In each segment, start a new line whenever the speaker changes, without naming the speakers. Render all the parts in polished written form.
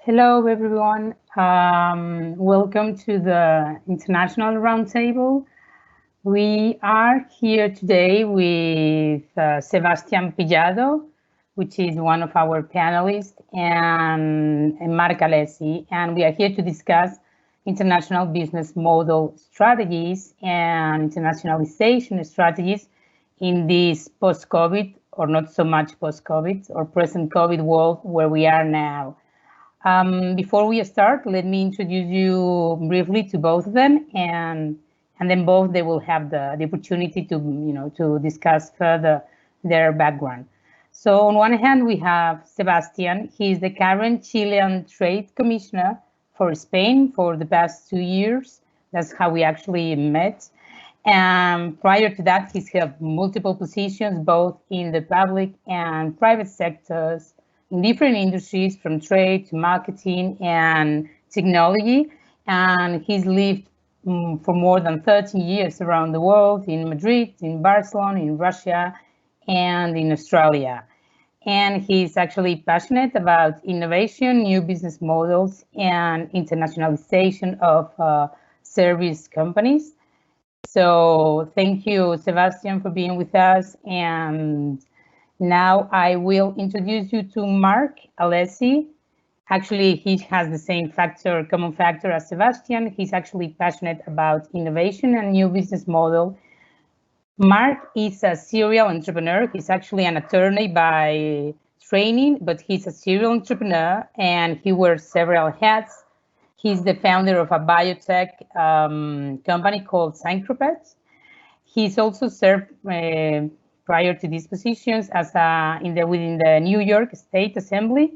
Hello, everyone. Welcome to the International Roundtable. We are here today with Sebastián Pillado, which is one of our panelists, and Marc Alessi, and we are here to discuss international business model strategies and internationalization strategies in this post-COVID, or not so much post-COVID, or present COVID world where we are now. Before we start, let me introduce you briefly to both of them, and then both they will have the opportunity to discuss further their background. So on one hand, we have Sebastián. He is the current Chilean Trade Commissioner for Spain for the past 2 years. That's how we actually met. And prior to that, he's held multiple positions, both in the public and private sectors, in different industries, from trade to marketing and technology. And he's lived for more than 30 years around the world, in Madrid, in Barcelona, in Russia, and in Australia. And he's actually passionate about innovation, new business models, and internationalization of service companies. So thank you, Sebastián, for being with us. And now I will introduce you to Marc Alessi. Actually, he has the same common factor as Sebastián. He's actually passionate about innovation and new business model. Marc is a serial entrepreneur. He's actually an attorney by training, but he's a serial entrepreneur and he wears several hats. He's the founder of a biotech company called Syncropet. He's also served prior to these positions as within the New York State Assembly,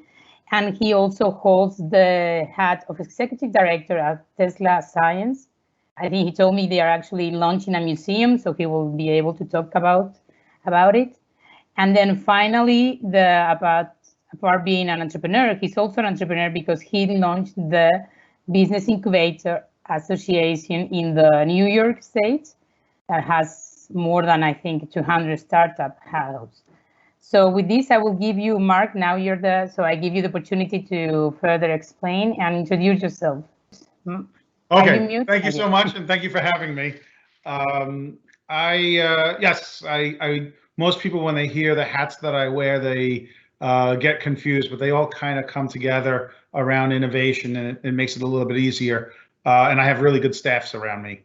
and he also holds the hat of executive director at Tesla Science. I think he told me they are actually launching a museum, so he will be able to talk about it. And then finally, apart being an entrepreneur, he's also an entrepreneur because he launched the Business Incubator Association in the New York State that has more than, I think, 200 startup hubs. So with this, I will give you, Marc, now so I give you the opportunity to further explain and introduce yourself.
Okay, thank you so much, and thank you for having me. Most people, when they hear the hats that I wear, they get confused, but they all kind of come together around innovation, and it makes it a little bit easier. And I have really good staffs around me,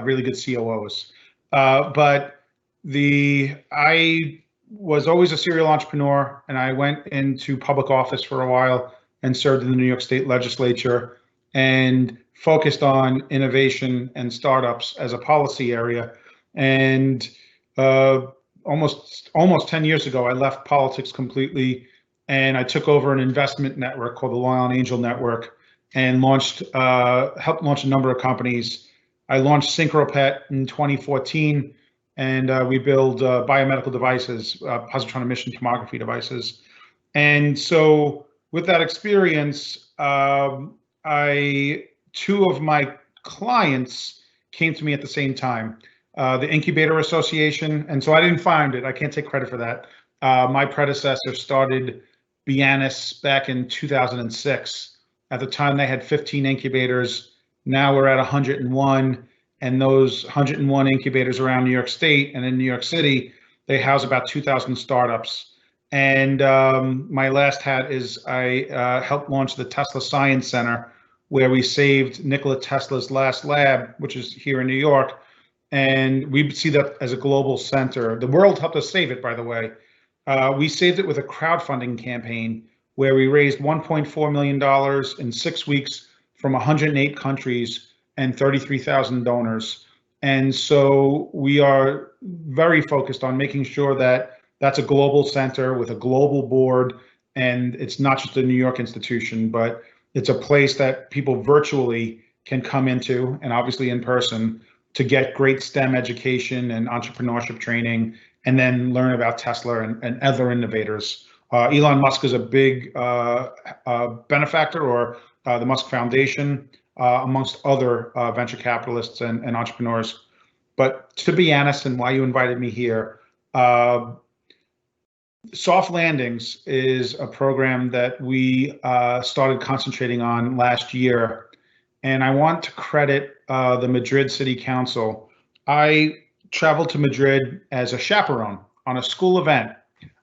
really good COOs. But I was always a serial entrepreneur, and I went into public office for a while and served in the New York State Legislature and focused on innovation and startups as a policy area. And almost 10 years ago, I left politics completely, and I took over an investment network called the Long Island Angel Network and helped launch a number of companies. I launched Syncropet in 2014, and we build biomedical devices, positron emission tomography devices. And so with that experience, two of my clients came to me at the same time, the Incubator Association. And so I didn't found it. I can't take credit for that. My predecessor started BIANYS back in 2006. At the time, they had 15 incubators. Now we're at 101. And those 101 incubators around New York State and in New York City, they house about 2,000 startups. And my last hat is I helped launch the Tesla Science Center, where we saved Nikola Tesla's last lab, which is here in New York. And we see that as a global center. The world helped us save it, by the way. We saved it with a crowdfunding campaign where we raised $1.4 million in 6 weeks from 108 countries and 33,000 donors. And so we are very focused on making sure that that's a global center with a global board, and it's not just a New York institution, but it's a place that people virtually can come into, and obviously in person, to get great STEM education and entrepreneurship training, and then learn about Tesla and other innovators. Elon Musk is a big benefactor, or the Musk Foundation, amongst other venture capitalists and entrepreneurs. But to be honest, and why you invited me here, Soft Landings is a program that we started concentrating on last year, and I want to credit the Madrid City Council. I traveled to Madrid as a chaperone on a school event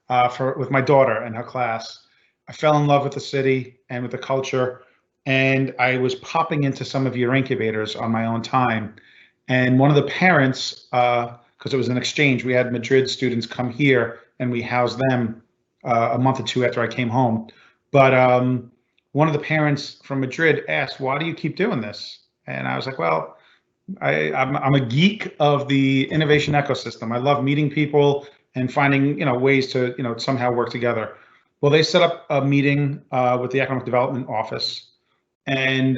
with my daughter and her class. I fell in love with the city and with the culture, and I was popping into some of your incubators on my own time. And one of the parents, because it was an exchange, we had Madrid students come here and we housed them a month or two after I came home. But one of the parents from Madrid asked, "Why do you keep doing this?" And I was like, "Well, I'm a geek of the innovation ecosystem. I love meeting people and finding ways to somehow work together." Well, they set up a meeting with the Economic Development Office, and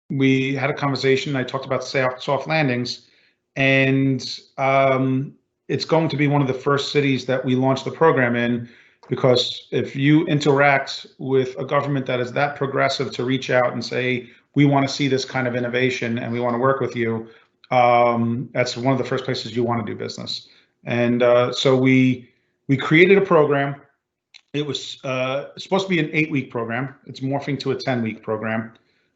we had a conversation. I talked about soft landings, and it's going to be one of the first cities that we launch the program in, because if you interact with a government that is that progressive to reach out and say, "We want to see this kind of innovation and we want to work with you," that's one of the first places you want to do business. And so we created a program. It was supposed to be an 8-week program. It's morphing to a 10-week program,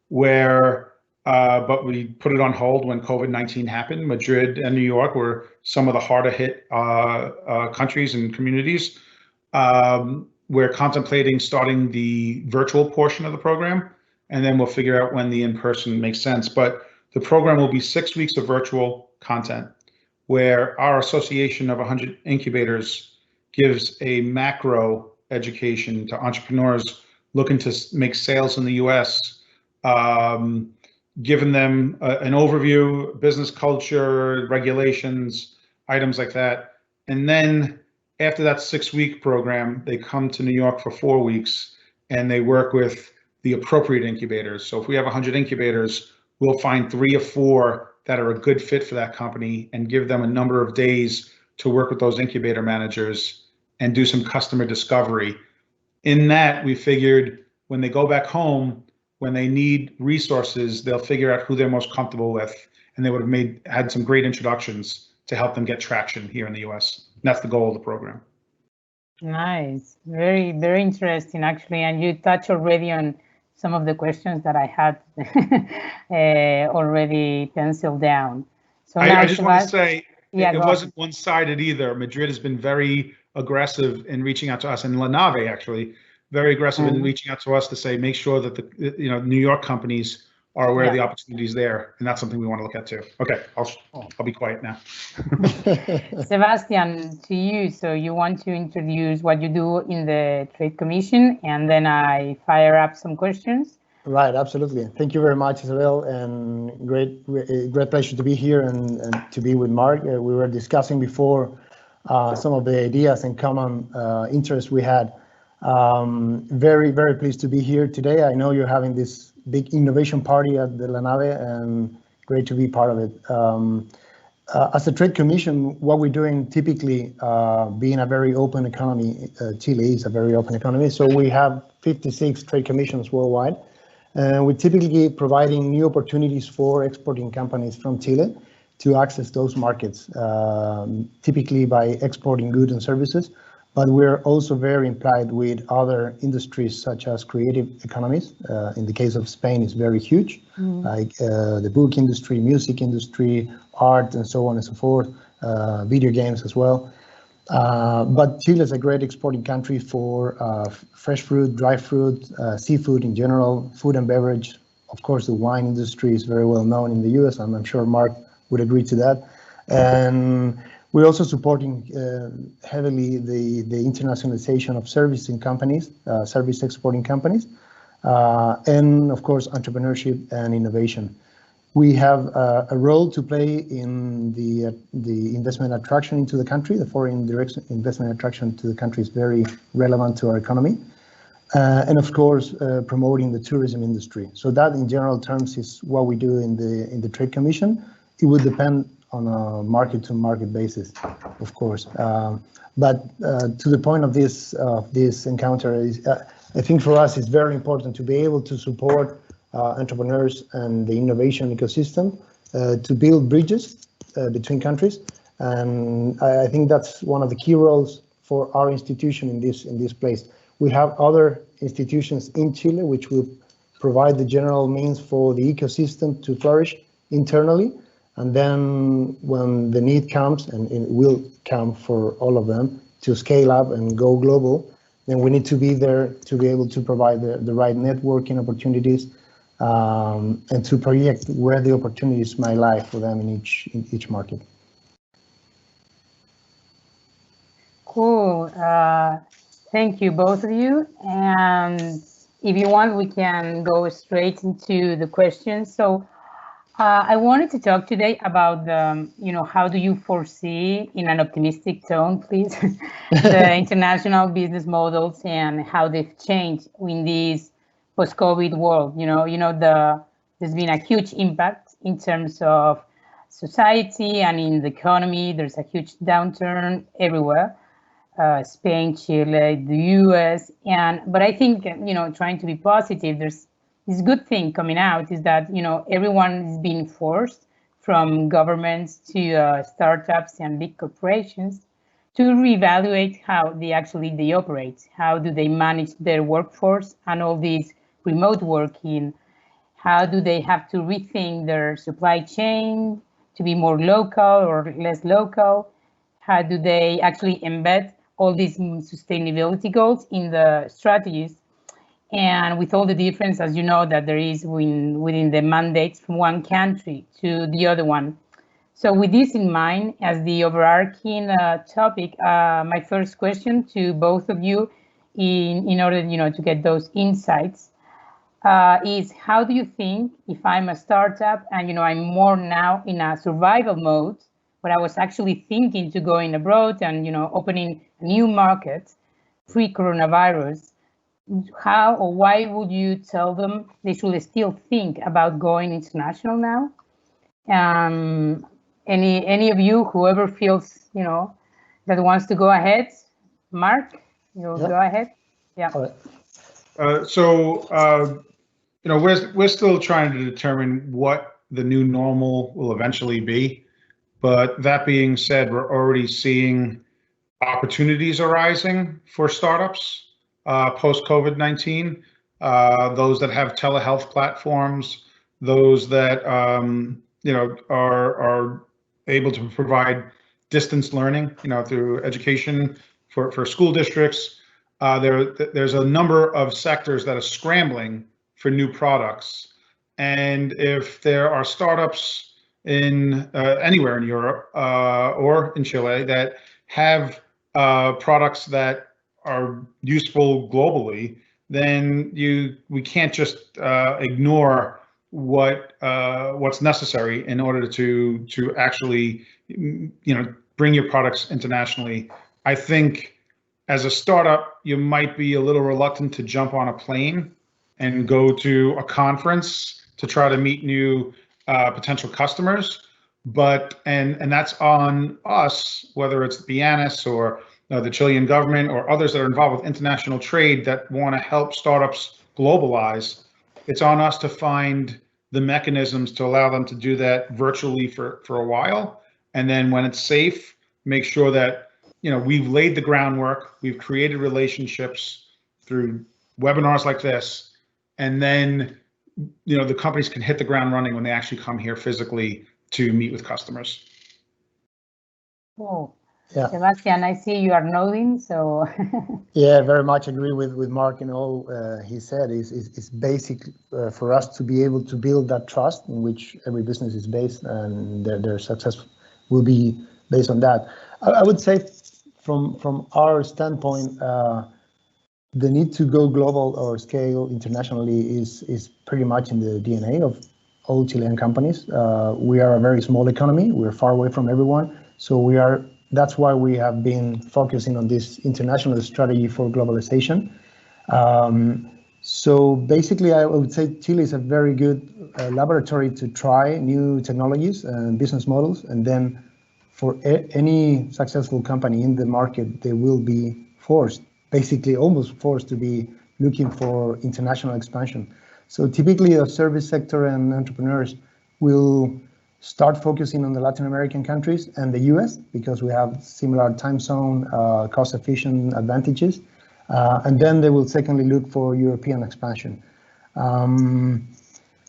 where but we put it on hold when COVID-19 happened. Madrid and New York were some of the harder hit countries and communities. We're contemplating starting the virtual portion of the program, and then we'll figure out when the in-person makes sense. But the program will be 6 weeks of virtual content, where our association of 100 incubators gives a macro education to entrepreneurs looking to make sales in the US, giving them an overview, business culture, regulations, items like that. And then after that 6-week program, they come to New York for 4 weeks and they work with the appropriate incubators. So if we have 100 incubators, we'll find 3 or 4 that are a good fit for that company and give them a number of days to work with those incubator managers and do some customer discovery. In that, we figured when they go back home, when they need resources, they'll figure out who they're most comfortable with, and they would have had some great introductions to help them get traction here in the US. And that's the goal of the program.
Nice, very, very interesting, actually. And you touched already on some of the questions that I had already penciled down. So
I just want to say, it wasn't one-sided either. Madrid has been very aggressive in reaching out to us, and Nave actually very aggressive in reaching out to us to say, make sure that the New York companies are aware of the opportunities there, and that's something we want to look at too. Okay, I'll be quiet now.
Sebastian, to you. So you want to introduce what you do in the Trade Commission, and then I fire up some questions.
Right, absolutely. Thank you very much, Isabel, and great pleasure to be here and to be with Marc. We were discussing before some of the ideas and common interests we had. Very, very pleased to be here today. I know you're having this big innovation party at the La Nave, and great to be part of it. As a Trade Commission, what we're doing typically, being a very open economy, Chile is a very open economy, so we have 56 trade commissions worldwide. And we're typically providing new opportunities for exporting companies from Chile to access those markets, typically by exporting goods and services. But we're also very implied with other industries such as creative economies. In the case of Spain, it's very huge, like the book industry, music industry, art, and so on and so forth, video games as well. But Chile is a great exporting country for fresh fruit, dry fruit, seafood in general, food and beverage. Of course, the wine industry is very well known in the US, and I'm sure Marc would agree to that. And we're also supporting heavily the internationalization of servicing companies, service exporting companies, and of course, entrepreneurship and innovation. We have a role to play in the investment attraction into the country. The foreign direct investment attraction to the country is very relevant to our economy. And of course, promoting the tourism industry. So that in general terms is what we do in the Trade Commission. It would depend on a market-to-market basis, of course. But to the point of this encounter, is, I think for us it's very important to be able to support entrepreneurs and the innovation ecosystem to build bridges between countries. And I think that's one of the key roles for our institution in this place. We have other institutions in Chile which will provide the general means for the ecosystem to flourish internally. And then when the need comes, and it will come for all of them, to scale up and go global, then we need to be there to be able to provide the right networking opportunities and to project where the opportunities might lie for them in each market.
Cool. Thank you, both of you. And if you want, we can go straight into the questions. So I wanted to talk today about the, how do you foresee, in an optimistic tone, please, the international business models and how they've changed in this post-COVID world. There's been a huge impact in terms of society and in the economy. There's a huge downturn everywhere. Spain, Chile, the US, but I think, trying to be positive, there's this good thing coming out is that, everyone is being forced, from governments to startups and big corporations, to reevaluate how they operate. How do they manage their workforce and all these remote working? How do they have to rethink their supply chain to be more local or less local? How do they actually embed all these sustainability goals in the strategies? And with all the difference, as you know, that there is within the mandates from one country to the other one. So with this in mind, as the overarching topic, my first question to both of you, in order to get those insights, is how do you think, if I'm a startup and I'm more now in a survival mode, but I was actually thinking to going abroad and opening a new market pre-coronavirus, how or why would you tell them they should still think about going international now? Any of you, whoever feels that wants to go ahead? Marc, you'll go ahead. Yeah.
All right.
We're still trying to determine what the new normal will eventually be. But that being said, we're already seeing opportunities arising for startups post COVID-19. Those that have telehealth platforms, those that are able to provide distance learning, through education for school districts. There's a number of sectors that are scrambling for new products, and if there are startups in anywhere in Europe or in Chile that have products that are useful globally, then we can't just ignore what's necessary in order to actually bring your products internationally. I think as a startup, you might be a little reluctant to jump on a plane and go to a conference to try to meet new potential customers, and that's on us, whether it's BIANYS or the Chilean government or others that are involved with international trade that want to help startups globalize. It's on us to find the mechanisms to allow them to do that virtually for a while, and then when it's safe, make sure that we've laid the groundwork, we've created relationships through webinars like this, and then the companies can hit the ground running when they actually come here physically to meet with customers.
Cool. Yeah. Sebastián, I see you are nodding, so.
Yeah, very much agree with Marc and all he said. It's basic for us to be able to build that trust in which every business is based, and their success will be based on that. I would say from our standpoint, the need to go global or scale internationally is pretty much in the DNA of all Chilean companies. We are a very small economy. We're far away from everyone. So that's why we have been focusing on this international strategy for globalization. So basically, I would say Chile is a very good laboratory to try new technologies and business models. And then for any successful company in the market, they will be forced, basically almost forced, to be looking for international expansion. So typically the service sector and entrepreneurs will start focusing on the Latin American countries and the US because we have similar time zone, cost-efficient advantages. And then they will secondly look for European expansion.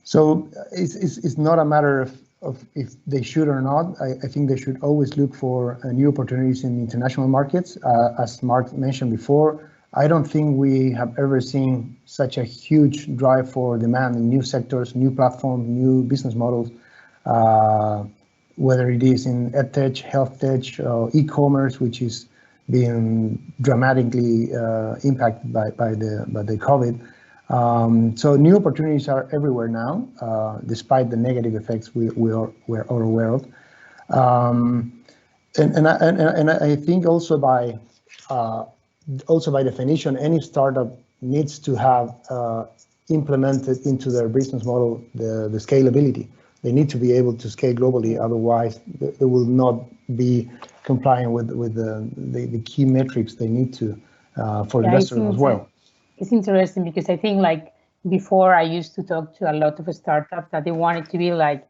So it's not a matter of if they should or not. I think they should always look for new opportunities in international markets. As Marc mentioned before, I don't think we have ever seen such a huge drive for demand in new sectors, new platforms, new business models, whether it is in edtech, health tech, e-commerce, which is being dramatically impacted by the COVID. So new opportunities are everywhere now, despite the negative effects we're all aware of. And I think also by definition, any startup needs to have implemented into their business model the scalability. They need to be able to scale globally, otherwise they will not be complying with the key metrics they need to for investors as well.
It's interesting because I think like before I used to talk to a lot of startups that they wanted to be like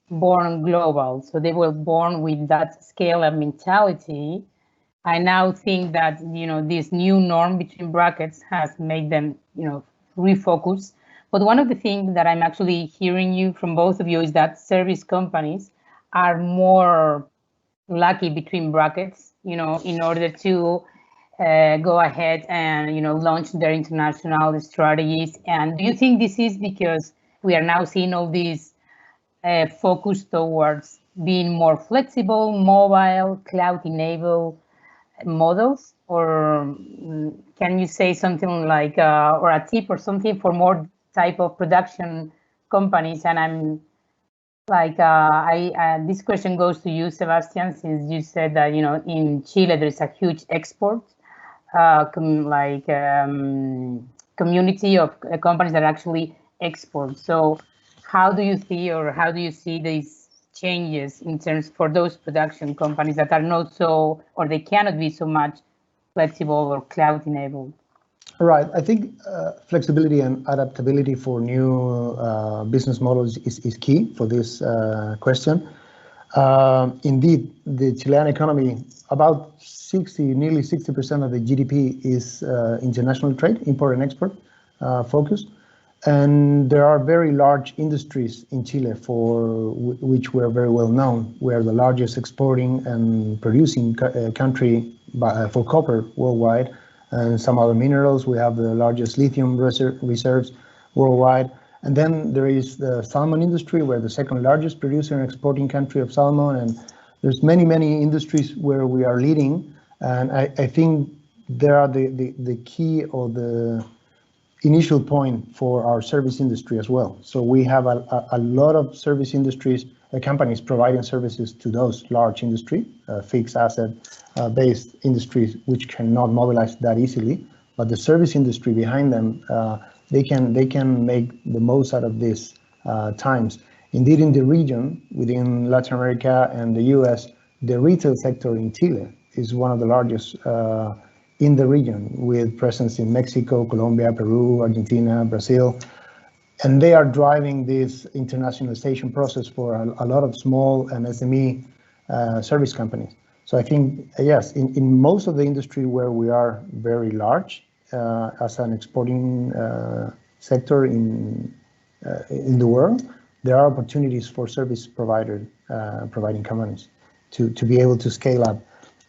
born global. So they were born with that scale of mentality. I now think that, you know, this new norm between brackets has made them, you know, refocus. But one of the things that I'm actually hearing you from both of you is that service companies are more lucky between brackets, you know, in order to go ahead and, you know, launch their international strategies. And do you think this is because we are now seeing all these focus towards being more flexible, mobile, cloud-enabled models? Or can you say something like, or a tip or something for more type of production companies? And I'm like, this question goes to you, Sebastián, since you said that, you know, in Chile, there's a huge export community of companies that actually export. So how do you see, or how do you see these changes in terms for those production companies that are not so, or they cannot be so much flexible or cloud enabled?
Right. I think flexibility and adaptability for new business models is key for this question. Indeed, the Chilean economy, about nearly 60% of the GDP is international trade, import and export focused. And there are very large industries in Chile for which we're very well known. We are the largest exporting and producing country for copper worldwide, and some other minerals. We have the largest lithium reserves worldwide. And then there is the salmon industry. We're the second largest producer and exporting country of salmon. And there's many industries where we are leading. And I think there are the key or the initial point for our service industry as well. So we have a lot of service industries, companies providing services to those large industry, fixed asset based industries, which cannot mobilize that easily. But the service industry behind them, they can make the most out of these times. Indeed, in the region, within Latin America and the US, the retail sector in Chile is one of the largest in the region, with presence in Mexico, Colombia, Peru, Argentina, Brazil. And they are driving this internationalization process for a lot of small and SME service companies. So I think, yes, in most of the industry where we are very large as an exporting sector in the world, there are opportunities for service providing companies to be able to scale up.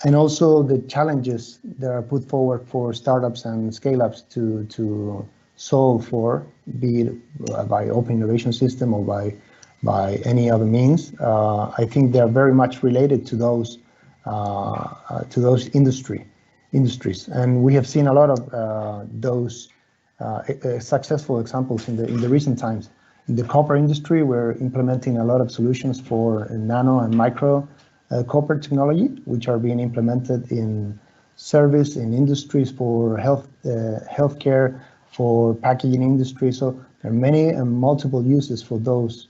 And also the challenges that are put forward for startups and scale-ups to solve for, be it by open innovation system or by any other means. I think they are very much related to those industries, and we have seen a lot of those successful examples in the recent times. In the copper industry, we're implementing a lot of solutions for nano and micro copper technology, which are being implemented in service, in industries for healthcare, for packaging industry. So there are many and multiple uses for those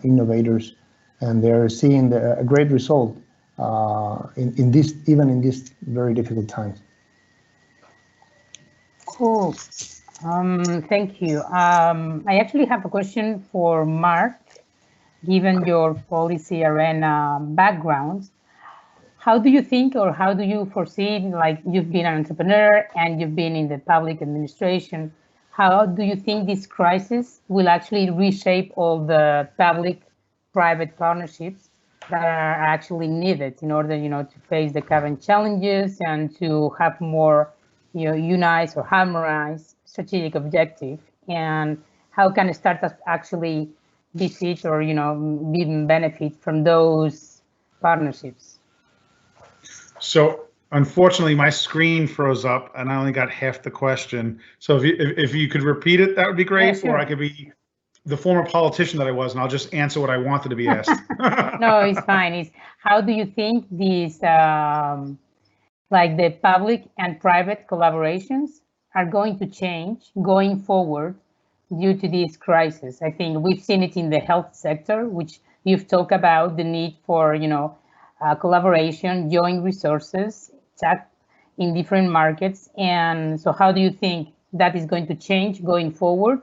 innovators, and they're seeing a great result in this, even in these very difficult times.
Cool. Thank you. I actually have a question for Marc. given your policy arena background, how do you think, or how do you foresee, like you've been an entrepreneur and you've been in the public administration, how do you think this crisis will actually reshape all the public-private partnerships that are actually needed in order, to face the current challenges and to have more, unized or harmonized strategic objective? And how can startups actually benefit or, benefit from those partnerships?
So unfortunately, my screen froze up and I only got half the question. So if you could repeat it, that would be great. Yeah, sure. Or I could be the former politician that I was, and I'll just answer what I wanted to be asked.
No, it's fine. It's how do you think these, like the public and private collaborations are going to change going forward due to this crisis? I think we've seen it in the health sector, which you've talked about the need for, collaboration, joint resources in different markets. And so how do you think that is going to change going forward?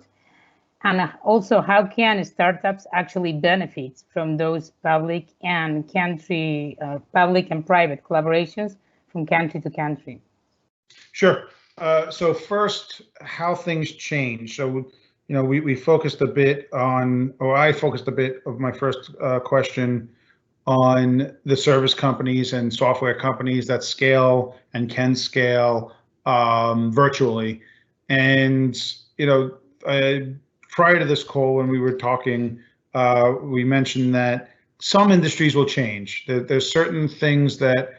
And also, how can startups actually benefit from those public and private collaborations from country to country?
Sure. So first, how things change. So, we focused a bit on, or I focused a bit of my first question on the service companies and software companies that scale and can scale virtually. And, prior to this call, when we were talking, we mentioned that some industries will change. There's certain things that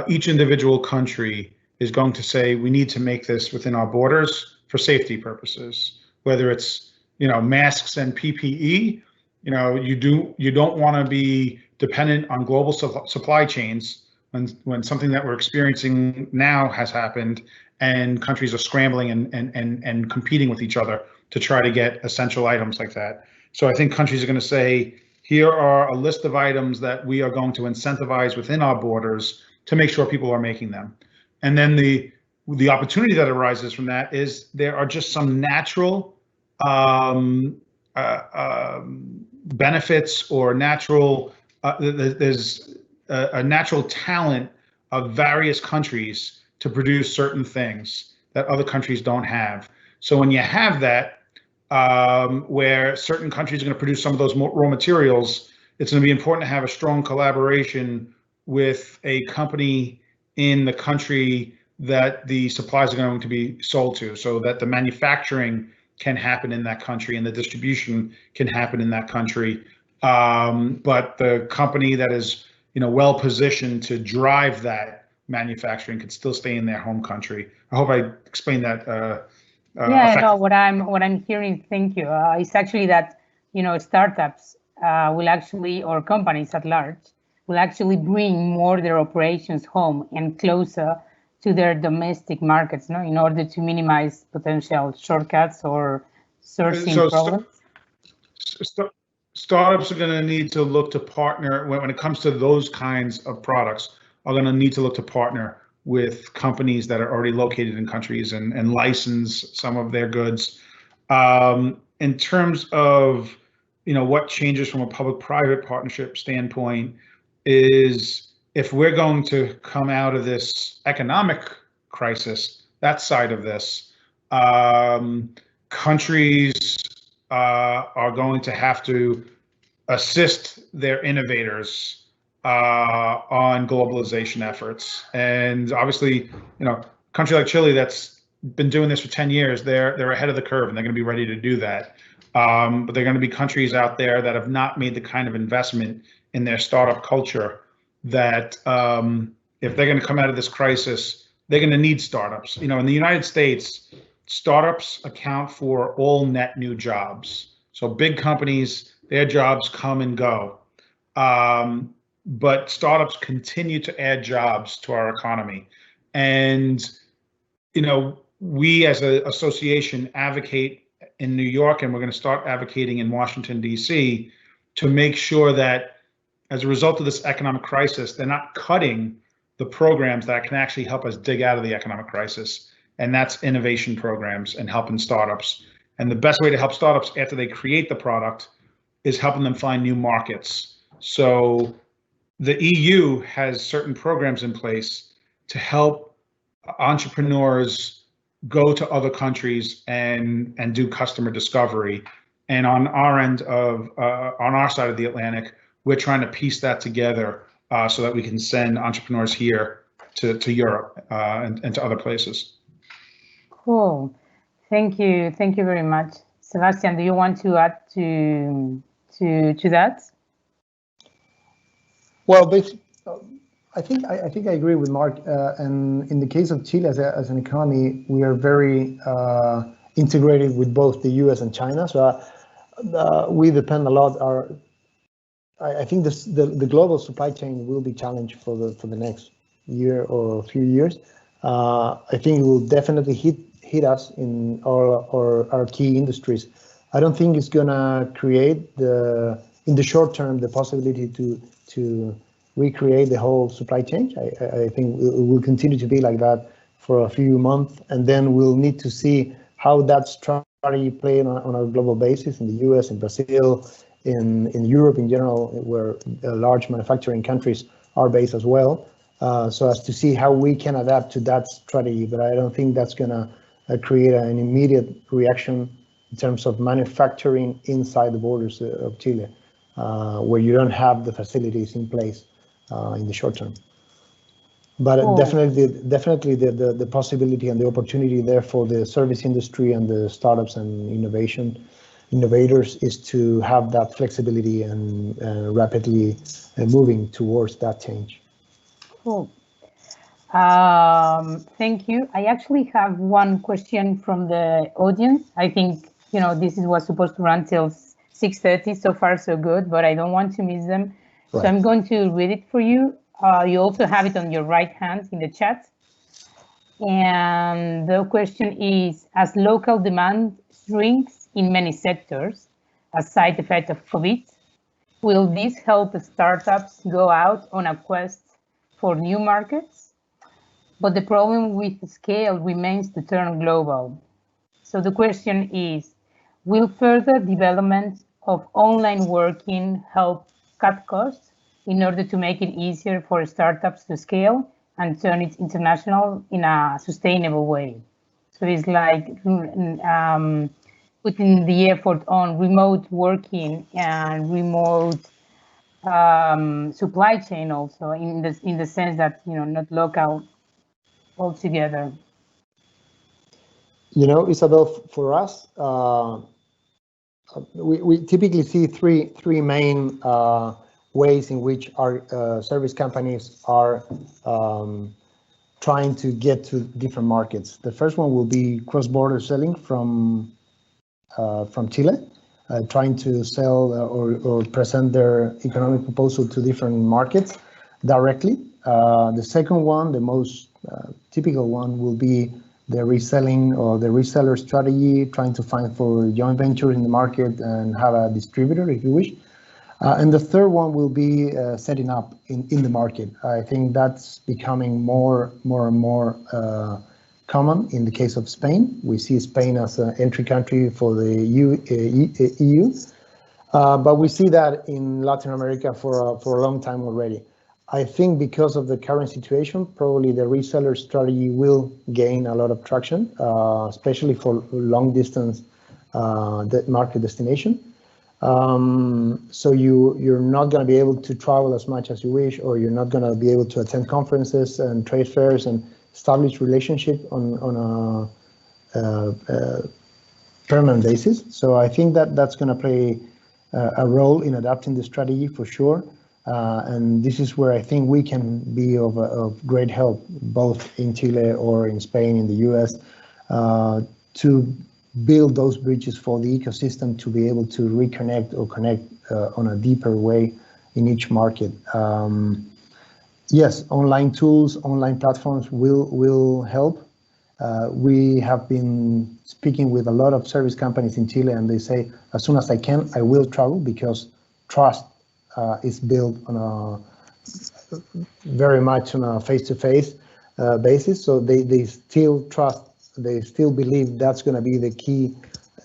each individual country is going to say, we need to make this within our borders for safety purposes, whether it's, masks and PPE. You don't want to be dependent on global supply chains when something that we're experiencing now has happened and countries are scrambling and competing with each other to try to get essential items like that. So I think countries are going to say, here are a list of items that we are going to incentivize within our borders to make sure people are making them. And then the opportunity that arises from that is there are just some natural benefits or natural, there's a natural talent of various countries to produce certain things that other countries don't have. So when you have that, where certain countries are going to produce some of those raw materials, it's going to be important to have a strong collaboration with a company in the country that the supplies are going to be sold to, so that the manufacturing can happen in that country and the distribution can happen in that country. But the company that is, well positioned to drive that manufacturing could still stay in their home country. I hope I explained that.
Yeah, no, what I'm hearing, thank you, is actually that, startups will actually, or companies at large, will actually bring more their operations home and closer to their domestic markets, in order to minimize potential shortcuts or sourcing problems.
Startups are going to need to look to partner when it comes to those kinds of products, are going to need to look to partner with companies that are already located in countries and license some of their goods. In terms of, what changes from a public-private partnership standpoint is, if we're going to come out of this economic crisis, that side of this, countries are going to have to assist their innovators on globalization efforts. And obviously, a country like Chile that's been doing this for 10 years, they're ahead of the curve and they're going to be ready to do that. But they're going to be countries out there that have not made the kind of investment in their startup culture that if they're going to come out of this crisis, they're going to need startups. In the United States, startups account for all net new jobs. So big companies, their jobs come and go. But startups continue to add jobs to our economy. And, we as an association advocate in New York, and we're going to start advocating in Washington, D.C., to make sure that as a result of this economic crisis, they're not cutting the programs that can actually help us dig out of the economic crisis. And that's innovation programs and helping startups. And the best way to help startups after they create the product is helping them find new markets. So the EU has certain programs in place to help entrepreneurs go to other countries and do customer discovery. And on our end of, on our side of the Atlantic, we're trying to piece that together so that we can send entrepreneurs here to Europe and to other places.
Cool. Thank you. Thank you very much. Sebastian, do you want to add to that?
Well, I think I agree with Marc. And in the case of Chile as an economy, we are very integrated with both the US and China. So we depend a lot. I think the global supply chain will be challenged for the next year or a few years. I think it will definitely hit us in our key industries. I don't think it's gonna create in the short term the possibility to recreate the whole supply chain. I think it will continue to be like that for a few months, and then we'll need to see how that strategy play on a global basis in the US, in Brazil, in Europe in general, where large manufacturing countries are based as well, so as to see how we can adapt to that strategy. But I don't think that's gonna create an immediate reaction in terms of manufacturing inside the borders of Chile, where you don't have the facilities in place in the short term. But definitely the possibility and the opportunity there for the service industry and the startups and innovators is to have that flexibility and rapidly moving towards that change.
Cool. Thank you. I actually have one question from the audience. I think, you know, this was supposed to run till 6:30. So far, so good, but I don't want to miss them. Right. So I'm going to read it for you. You also have it on your right hand in the chat. And the question is, as local demand shrinks in many sectors, a side effect of COVID, will this help startups go out on a quest for new markets? But the problem with scale remains to turn global. So the question is, will further development of online working help cut costs in order to make it easier for startups to scale and turn it international in a sustainable way? So it's like putting the effort on remote working and remote supply chain also, in the sense that, you know, not local altogether.
You know, Isabel, for us, we typically see three main ways in which our service companies are trying to get to different markets. The first one will be cross-border selling from Chile, trying to sell or present their economic proposal to different markets directly. The second one, the most typical one, will be the reselling or the reseller strategy, trying to find for joint venture in the market and have a distributor, if you wish. And the third one will be setting up in the market. I think that's becoming more and more common in the case of Spain. We see Spain as an entry country for the EU, but we see that in Latin America for a long time already. I think because of the current situation, probably the reseller strategy will gain a lot of traction, especially for long distance market destination. So you're not going to be able to travel as much as you wish, or you're not going to be able to attend conferences and trade fairs and establish relationship on a permanent basis. So I think that's going to play a role in adapting the strategy for sure. And this is where I think we can be of great help, both in Chile or in Spain, in the US, to build those bridges for the ecosystem to be able to reconnect or connect on a deeper way in each market. Yes, online tools, online platforms will help. We have been speaking with a lot of service companies in Chile, and they say, as soon as I can, I will travel, because trust is built on a very much on a face-to-face basis. So they still trust, they still believe that's going to be the key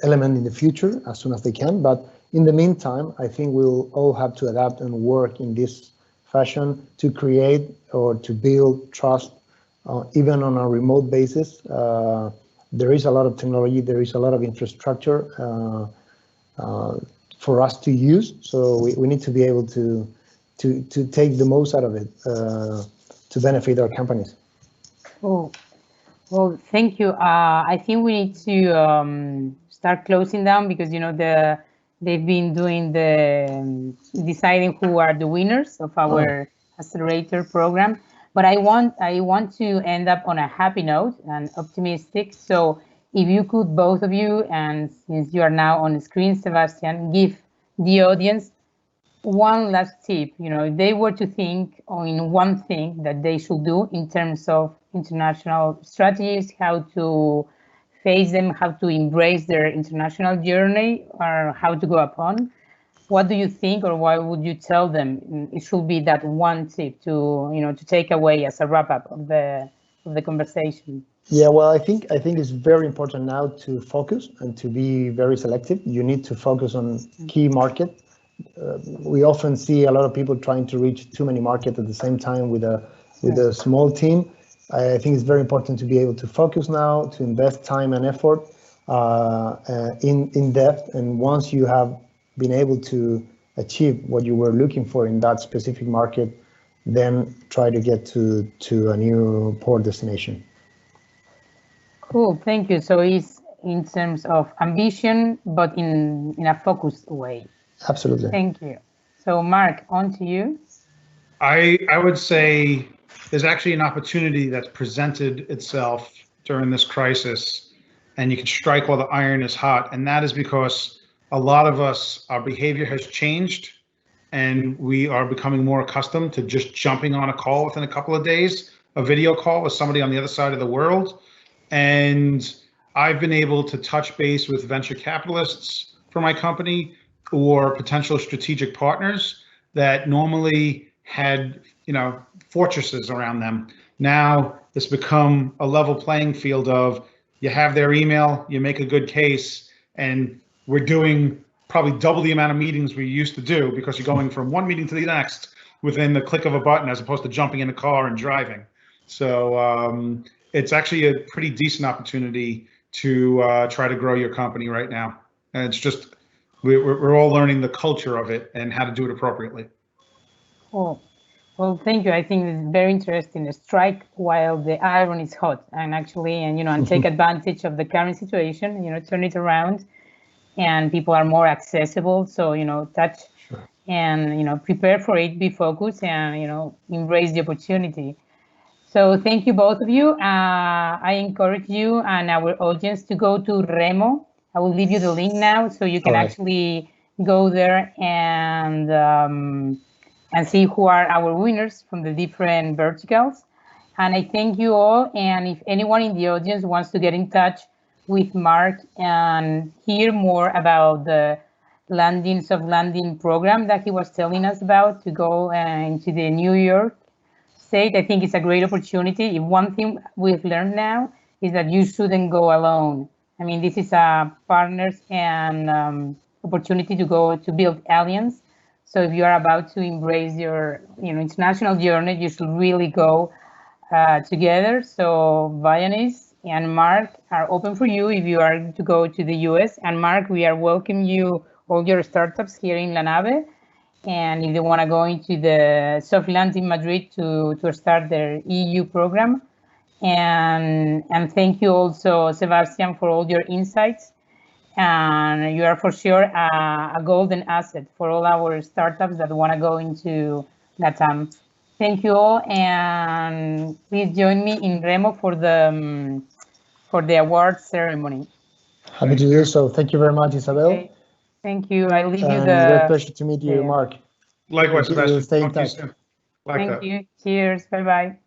element in the future as soon as they can. But In the meantime, I think we'll all have to adapt and work in this fashion to create or to build trust, even on a remote basis. There is a lot of technology, there is a lot of infrastructure for us to use. So we need to be able to take the most out of it to benefit our companies.
Oh, well, thank you. I think we need to start closing down because they've been doing the deciding who are the winners of our accelerator program. But I want to end up on a happy note and optimistic. So if you could, both of you, and since you are now on the screen, Sebastián, give the audience one last tip. If they were to think on one thing that they should do in terms of international strategies, how to face them, how to embrace their international journey, or how to go upon, what do you think, or what would you tell them? It should be that one tip to take away as a wrap up of the conversation.
Yeah, well, I think it's very important now to focus and to be very selective. You need to focus on key market. We often see a lot of people trying to reach too many markets at the same time with a small team. I think it's very important to be able to focus now, to invest time and effort in depth. And once you have been able to achieve what you were looking for in that specific market, then try to get to a new port destination.
Cool, thank you. So it's in terms of ambition, but in a focused way.
Absolutely.
Thank you. So Marc, on to you.
I would say there's actually an opportunity that's presented itself during this crisis, and you can strike while the iron is hot. And that is because a lot of us, our behavior has changed, and we are becoming more accustomed to just jumping on a call within a couple of days, a video call with somebody on the other side of the world. And I've been able to touch base with venture capitalists for my company or potential strategic partners that normally had, fortresses around them. Now it's become a level playing field of you have their email, you make a good case, and we're doing probably double the amount of meetings we used to do because you're going from one meeting to the next within the click of a button as opposed to jumping in a car and driving. So it's actually a pretty decent opportunity to try to grow your company right now. And it's just, we're all learning the culture of it and how to do it appropriately.
Cool. Well, thank you. I think it's very interesting. Strike while the iron is hot, and and take advantage of the current situation. Turn it around, and people are more accessible. So touch and prepare for it. Be focused and embrace the opportunity. So thank you, both of you. I encourage you and our audience to go to Remo. I will leave you the link now, so you can actually go there and see who are our winners from the different verticals. And I thank you all. And if anyone in the audience wants to get in touch with Marc and hear more about the soft landing program that he was telling us about to go into the New York state, I think it's a great opportunity. If one thing we've learned now is that you shouldn't go alone. I mean, this is a partners and opportunity to go to build alliance. So if you are about to embrace your international journey, you should really go together. So BIANYS and Marc are open for you if you are to go to the US. And Marc, we are welcoming you, all your startups here in La Nave. And if they want to go into the soft landing Madrid to start their EU program. And thank you also, Sebastián, for all your insights. And you are for sure a golden asset for all our startups that want to go into LATAM. Thank you all, and please join me in Remo for the awards ceremony.
Happy to do so. Thank you very much, Isabel. Okay.
Thank you. I leave you
great pleasure to meet you, Marc.
Likewise, Sebastián.
Stay in touch.
Thank
you. Cheers. Bye-bye.